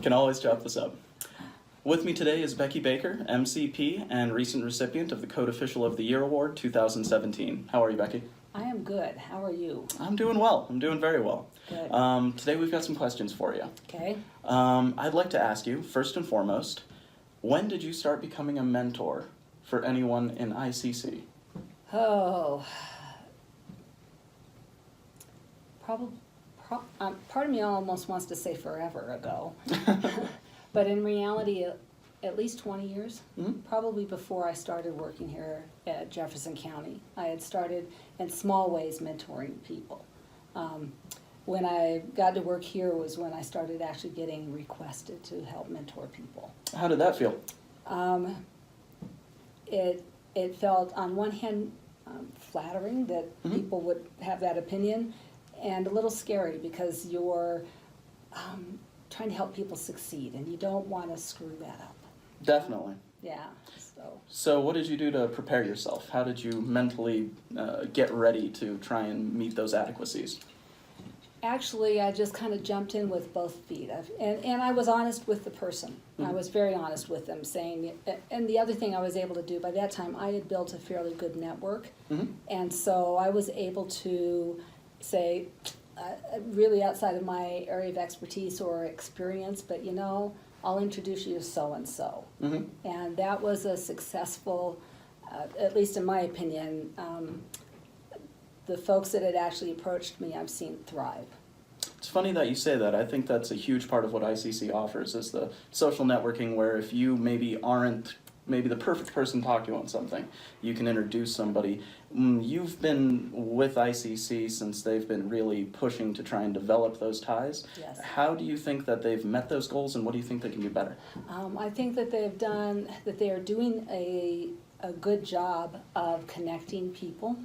Can always chop this up. With me today is Becky Baker, MCP and recent recipient of the Code Official of the Year Award 2017. How are you, Becky? I am good. How are you? I'm doing well. I'm doing very well. Good. Today we've got some questions for you. Okay. I'd like to ask you, first and foremost, when did you start becoming a mentor for anyone in ICC? Oh. Part of me almost wants to say forever ago. But in reality, at least 20 years, probably before I started working here at Jefferson County. I had started in small ways mentoring people. When I got to work here was when I started actually getting requested to help mentor people. How did that feel? It felt, on one hand, flattering that people would have that opinion, and a little scary because you're trying to help people succeed, and you don't want to screw that up. Definitely. Yeah. So what did you do to prepare yourself? How did you mentally get ready to try and meet those adequacies? Actually, I just kind of jumped in with both feet. And I was honest with the person. I was very honest with them, saying, and the other thing I was able to do, by that time I had built a fairly good network, and so I was able to say, really outside of my area of expertise or experience, but you know, I'll introduce you to so-and-so. And that was a successful, at least in my opinion, the folks that had actually approached me, I've seen thrive. It's funny that you say that. I think that's a huge part of what ICC offers, is the social networking, where if you maybe aren't the perfect person to talk to on something, you can introduce somebody. You've been with ICC since they've been really pushing to try and develop those ties. Yes. How do you think that they've met those goals, and what do you think they can do better? I think that they are doing a good job of connecting people.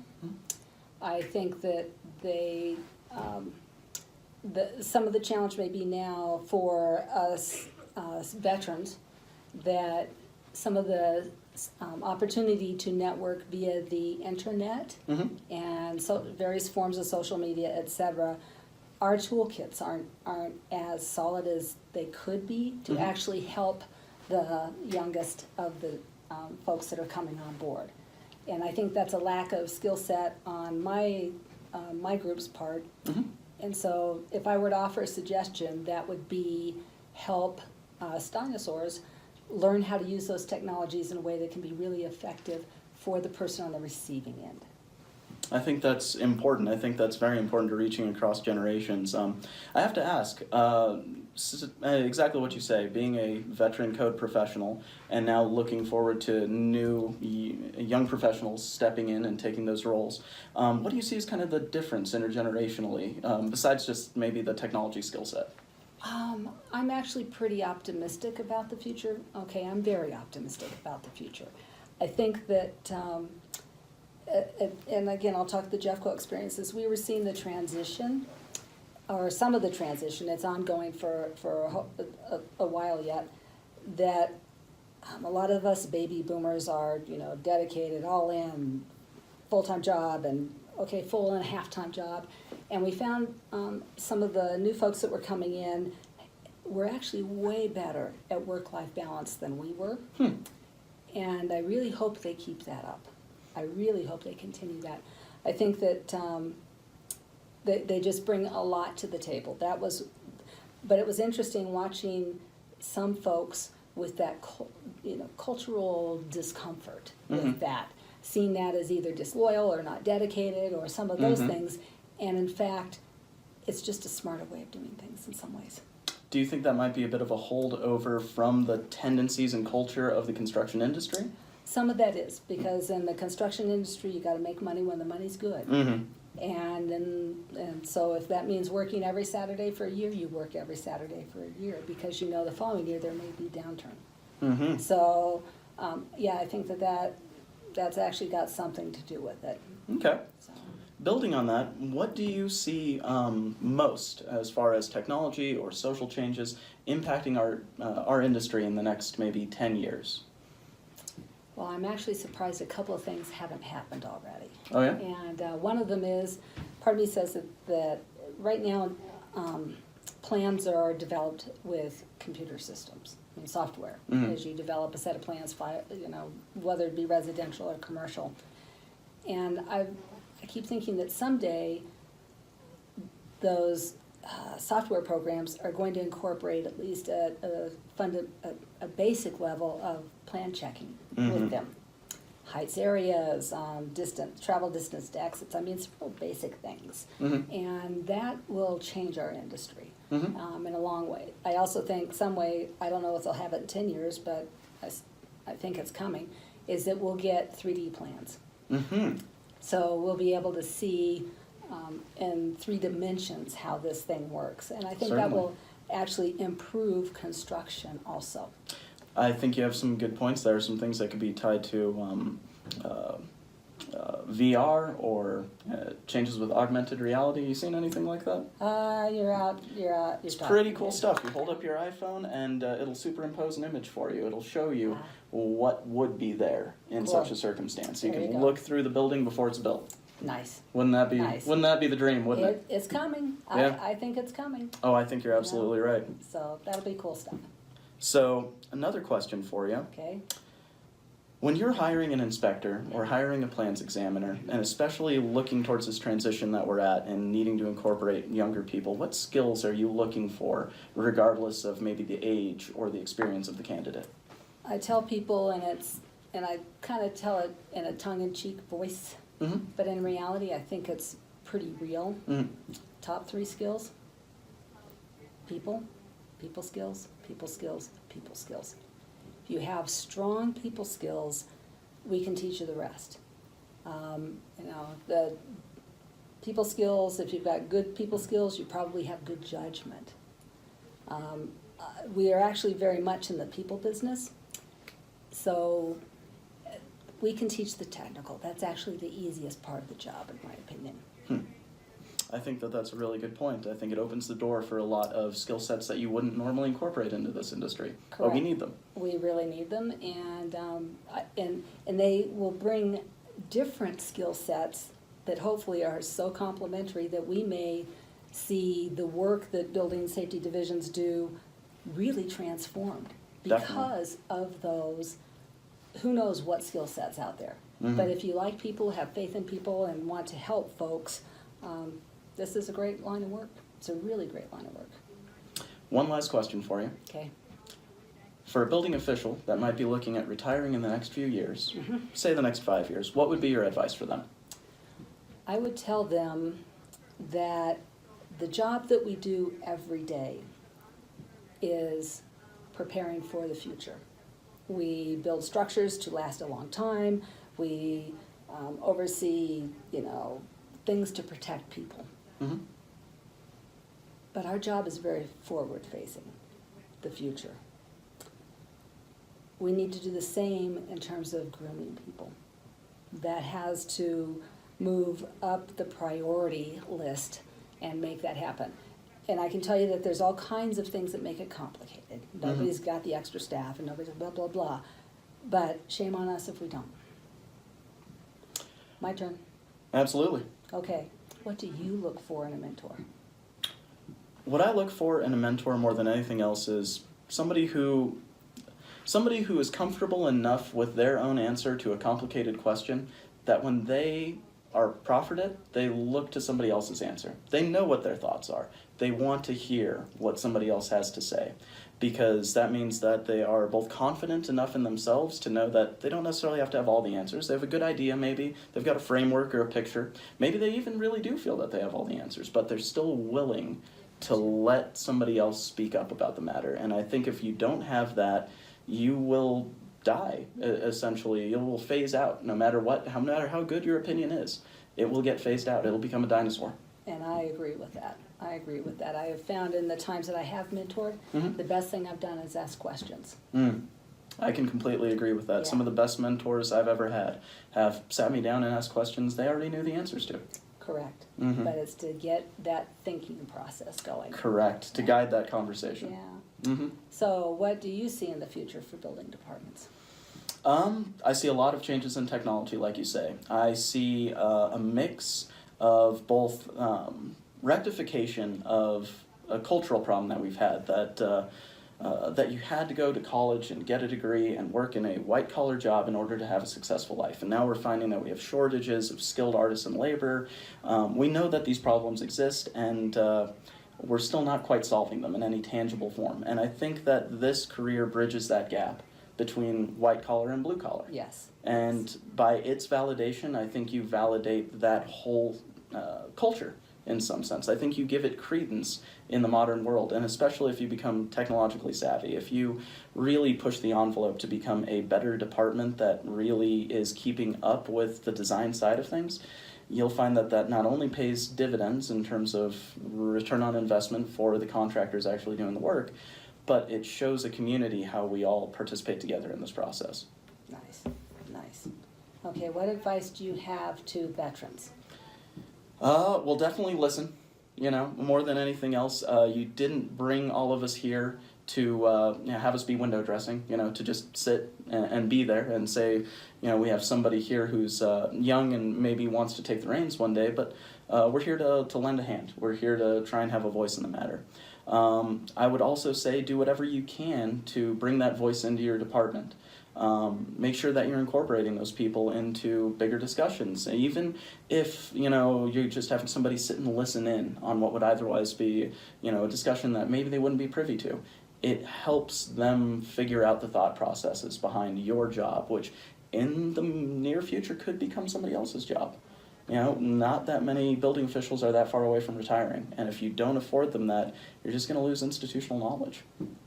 I think that some of the challenge may be now for us veterans, that some of the opportunity to network via the internet and so various forms of social media, etc. Our toolkits aren't as solid as they could be to actually help the youngest of the folks that are coming on board. And I think that's a lack of skill set on my group's part. And so if I were to offer a suggestion, that would be help dinosaurs learn how to use those technologies in a way that can be really effective for the person on the receiving end. I think that's important. I think that's very important to reaching across generations. I have to ask, exactly what you say, being a veteran code professional and now looking forward to new young professionals stepping in and taking those roles. What do you see as kind of the difference intergenerationally, besides just maybe the technology skill set? I'm actually pretty optimistic about the future. Okay, I'm very optimistic about the future. I think that, and again, I'll talk the Jeffco experiences. We were seeing the transition, or some of the transition. It's ongoing for a while yet. That a lot of us baby boomers are, dedicated, all in, full-time job, and okay, full and half-time job. And we found some of the new folks that were coming in were actually way better at work-life balance than we were. And I really hope they keep that up. I really hope they continue that. I think that they just bring a lot to the table. But it was interesting watching some folks with that, cultural discomfort with that, seeing that as either disloyal or not dedicated or some of those things. And in fact, it's just a smarter way of doing things in some ways. Do you think that might be a bit of a holdover from the tendencies and culture of the construction industry? Some of that is, because in the construction industry, you got to make money when the money's good. And so if that means working every Saturday for a year, you work every Saturday for a year, because the following year there may be a downturn. So, I think that's actually got something to do with it. Okay. So. Building on that, what do you see most as far as technology or social changes impacting our industry in the next maybe 10 years? Well, I'm actually surprised a couple of things haven't happened already. Oh, yeah? And one of them is, part of me says that right now plans are developed with computer systems and software. Mhm. As you develop a set of plans, whether it be residential or commercial. And I keep thinking that someday those software programs are going to incorporate at least a basic level of plan checking with Mhm. them. Heights, areas, travel distance to exits. I mean, it's real basic things. Mhm. And that will change our industry Mhm. in a long way. I also think some way, I don't know if they'll have it in 10 years, but I think it's coming, is that we'll get 3D plans. Mhm. So we'll be able to see in 3 dimensions how this thing works. And I think that Certainly. will actually improve construction also. I think you have some good points there, some things that could be tied to VR or changes with augmented reality. You seen anything like that? You're out. It's pretty cool stuff. You hold up your iPhone and it'll superimpose an image for you. It'll show you what would be there in Cool. such a circumstance. You There you can go. look through the building before it's built. Nice. Wouldn't that be Nice. Wouldn't that be the dream, wouldn't it? It's coming. Yeah. I think it's coming. Oh, I think you're absolutely right. So that'll be cool stuff. So, another question for you. Okay. When you're hiring an inspector or hiring a plans examiner, and especially looking towards this transition that we're at and needing to incorporate younger people, what skills are you looking for, regardless of maybe the age or the experience of the candidate? I tell people, and I kind of tell it in a tongue-in-cheek voice, Mm-hmm. but in reality, I think it's pretty real. Mm-hmm. Top 3 skills: people skills, people skills, people skills. If you have strong people skills, we can teach you the rest. The people skills, if you've got good people skills, you probably have good judgment. We are actually very much in the people business, so we can teach the technical. That's actually the easiest part of the job, in my opinion. I think that that's a really good point. I think it opens the door for a lot of skill sets that you wouldn't normally incorporate into this industry. But we Correct. need them. We really need them, and they will bring different skill sets that hopefully are so complementary that we may see the work that building safety divisions do really transformed Definitely. because of those, who knows what skill sets out there. Mhm. But if you like people, have faith in people, and want to help folks, this is a great line of work. It's a really great line of work. One last question for you. Okay. For a building official that might be looking at retiring in the next few years, Mm-hmm. say the next 5 years, what would be your advice for them? I would tell them that the job that we do every day is preparing for the future. We build structures to last a long time. We oversee, things to protect people. Mm-hmm. But our job is very forward-facing, the future. We need to do the same in terms of grooming people. That has to move up the priority list and make that happen. And I can tell you that there's all kinds of things that make it complicated. Nobody's got the extra staff and nobody's blah, blah, blah. But shame on us if we don't. My turn. Absolutely. Okay, what do you look for in a mentor? What I look for in a mentor more than anything else is somebody who is comfortable enough with their own answer to a complicated question that when they are proffered it, they look to somebody else's answer. They know what their thoughts are. They want to hear what somebody else has to say, because that means that they are both confident enough in themselves to know that they don't necessarily have to have all the answers. They have a good idea, maybe. They've got a framework or a picture. Maybe they even really do feel that they have all the answers, but they're still willing to let somebody else speak up about the matter. And I think if you don't have that, you will die, essentially. You will phase out, no matter how good your opinion is. It will get phased out. It'll become a dinosaur. And I agree with that. I have found in the times that I have mentored, Mhm. the best thing I've done is ask questions. I can completely agree with that. Yeah. Some of the best mentors I've ever had have sat me down and asked questions they already knew the answers to. Correct. Mhm. But it's to get that thinking process going. Correct, to guide that conversation. Yeah. Mm-hmm. So what do you see in the future for building departments? I see a lot of changes in technology, like you say. I see a mix of both rectification of a cultural problem that we've had, that you had to go to college and get a degree and work in a white-collar job in order to have a successful life. And now we're finding that we have shortages of skilled artisan labor. We know that these problems exist, and we're still not quite solving them in any tangible form. And I think that this career bridges that gap between white-collar and blue-collar. Yes. And by its validation, I think you validate that whole culture in some sense. I think you give it credence in the modern world, and especially if you become technologically savvy, if you really push the envelope to become a better department that really is keeping up with the design side of things, you'll find that that not only pays dividends in terms of return on investment for the contractors actually doing the work, but it shows a community how we all participate together in this process. Nice, nice. Okay, what advice do you have to veterans? Well, definitely listen, more than anything else. You didn't bring all of us here to have us be window dressing, to just sit and be there and say, we have somebody here who's young and maybe wants to take the reins one day, but we're here to lend a hand. We're here to try and have a voice in the matter. I would also say do whatever you can to bring that voice into your department. Make sure that you're incorporating those people into bigger discussions. Even if, you're just having somebody sit and listen in on what would otherwise be, a discussion that maybe they wouldn't be privy to. It helps them figure out the thought processes behind your job, which in the near future could become somebody else's job. Not that many building officials are that far away from retiring, and if you don't afford them that, you're just going to lose institutional knowledge.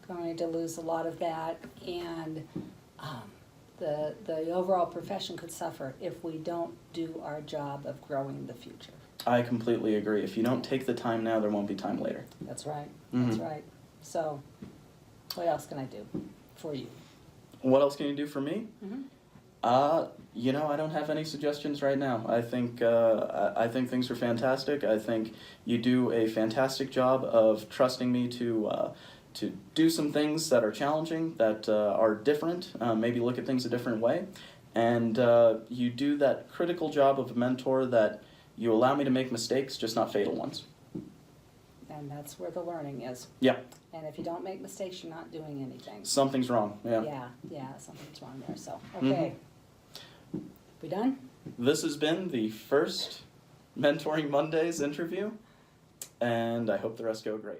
Going to lose a lot of that, and the overall profession could suffer if we don't do our job of growing the future. I completely agree. If you don't take the time now, there won't be time later. That's right. Mm-hmm. That's right. So, what else can I do for you? What else can you do for me? Mm-hmm. I don't have any suggestions right now. I think things are fantastic. I think you do a fantastic job of trusting me to do some things that are challenging, that are different, maybe look at things a different way. And you do that critical job of a mentor that you allow me to make mistakes, just not fatal ones. And that's where the learning is. Yeah. And if you don't make mistakes, you're not doing anything. Something's wrong, yeah. Yeah, something's wrong there. So, okay. We done? This has been the first Mentoring Mondays interview, and I hope the rest go great.